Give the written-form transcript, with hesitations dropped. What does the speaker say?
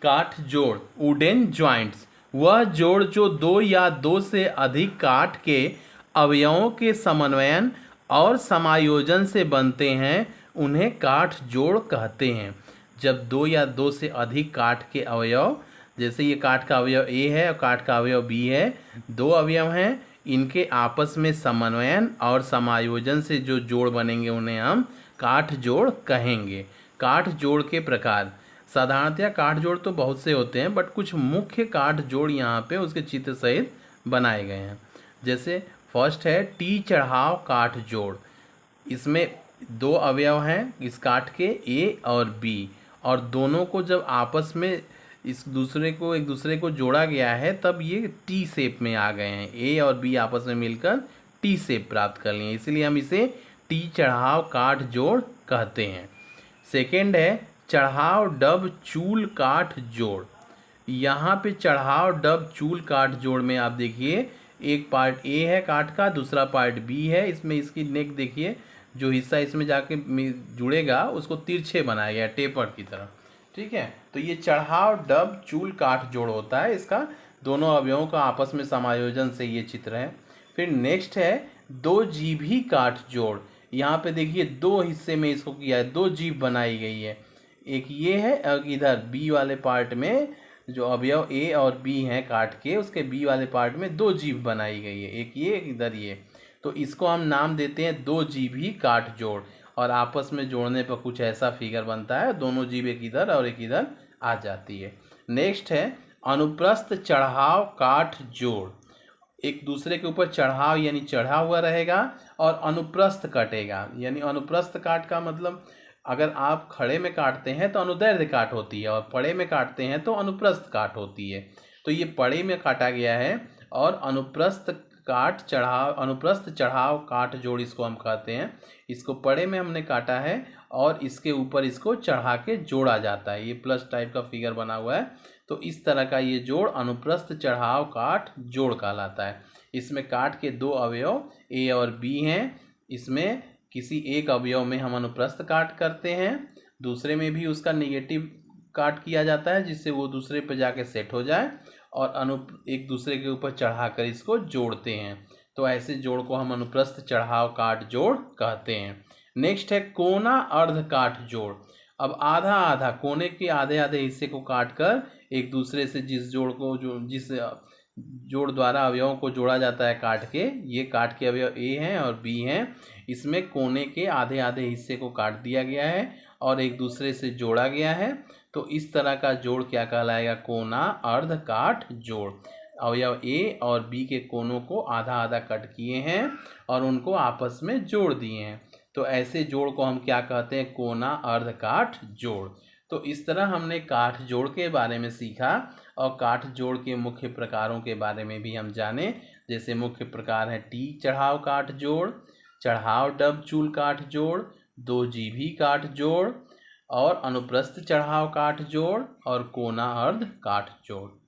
काट जोड़ wooden joints, वह जोड़ जो दो या दो से अधिक काठ के अवयवों के समन्वयन और समायोजन से बनते हैं, उन्हें काठ जोड़ कहते हैं। जब दो या दो से अधिक काठ के अवयव, जैसे ये काठ का अवयव ए है और काठ का अवयव बी है, दो अवयव हैं, इनके आपस में समन्वयन और समायोजन से जो जोड़ बनेंगे उन्हें हम काठ जोड़ कहेंगे। काठ जोड़ के प्रकार, साधारणतया काठ जोड़ तो बहुत से होते हैं, बट कुछ मुख्य काठ जोड़ यहाँ पे उसके चित्र सहित बनाए गए हैं। जैसे फर्स्ट है टी चढ़ाव काठ जोड़। इसमें दो अवयव हैं इस काठ के, ए और बी, और दोनों को जब आपस में एक दूसरे को जोड़ा गया है तब ये टी शेप में आ गए हैं। ए और बी आपस में मिलकर टी शेप प्राप्त कर लिए, इसलिए हम इसे टी चढ़ाव काठ जोड़ कहते हैं। सेकेंड है चढ़ाव डब चूल काठ जोड़। यहाँ पे चढ़ाव डब चूल काठ जोड़ में आप देखिए, एक पार्ट ए है काठ का, दूसरा पार्ट बी है। इसमें इसकी नेक देखिए, जो हिस्सा इसमें जाके जुड़ेगा उसको तिरछे बनाया गया टेपर की तरह, ठीक है। तो ये चढ़ाव डब चूल काठ जोड़ होता है, इसका दोनों अवयवों का आपस में समायोजन से ये चित्र है। फिर नेक्स्ट है दो जीभी काठ जोड़। यहाँ पे देखिए दो हिस्से में इसको किया है, दो जीभ बनाई गई है, एक ये है और इधर बी वाले पार्ट में जो अवयव ए और बी हैं काठ के, उसके बी वाले पार्ट में दो जीभ बनाई गई है, एक ये एक इधर ये। तो इसको हम नाम देते हैं दो जीभी काठ जोड़, और आपस में जोड़ने पर कुछ ऐसा फिगर बनता है, दोनों जीभ एक इधर और एक इधर आ जाती है। नेक्स्ट है अनुप्रस्थ चढ़ाव काठ जोड़। एक दूसरे के ऊपर चढ़ाव यानी चढ़ा हुआ रहेगा और अनुप्रस्थ कटेगा, यानी अनुप्रस्थ काट का मतलब अगर आप खड़े में काटते हैं तो अनुदैर्ध्य काट होती है और पड़े में काटते हैं तो अनुप्रस्थ काट होती है। तो ये पड़े में काटा गया है और अनुप्रस्थ चढ़ाव काठ जोड़ इसको हम कहते हैं। इसको पड़े में हमने काटा है और इसके ऊपर इसको चढ़ा के जोड़ा जाता है, ये प्लस टाइप का फिगर बना हुआ है। तो इस तरह का ये जोड़ अनुप्रस्थ चढ़ाव काठ जोड़ कहलाता है। इसमें काठ के दो अवयव ए और बी हैं, इसमें किसी एक अवयव में हम अनुप्रस्थ काट करते हैं, दूसरे में भी उसका नेगेटिव काट किया जाता है जिससे वो दूसरे पर जाके सेट हो जाए, और एक दूसरे के ऊपर चढ़ाकर इसको जोड़ते हैं। तो ऐसे जोड़ को हम अनुप्रस्थ चढ़ाव काट जोड़ कहते हैं। नेक्स्ट है कोना अर्ध काट जोड़। अब आधा आधा कोने के आधे आधे हिस्से को काटकर एक दूसरे से जिस जोड़ द्वारा अवयवों को जोड़ा जाता है काट के, ये काट के अवयव ए हैं और बी हैं, इसमें कोने के आधे आधे हिस्से को काट दिया गया है और एक दूसरे से जोड़ा गया है। तो इस तरह का जोड़ क्या कहलाएगा? कोना अर्ध काट जोड़। अवयव ए और बी के कोनों को आधा आधा कट किए हैं और उनको आपस में जोड़ दिए हैं, तो ऐसे जोड़ को हम क्या कहते हैं? कोना अर्ध काट जोड़। तो इस तरह हमने काठ जोड़ के बारे में सीखा और काठ जोड़ के मुख्य प्रकारों के बारे में भी हम जाने। जैसे मुख्य प्रकार है टी चढ़ाव काठ जोड़, चढ़ाव डब चूल काठ जोड़, दो जीभी काठ जोड़ और अनुप्रस्थ चढ़ाव काठ जोड़ और कोना अर्ध काठ जोड़।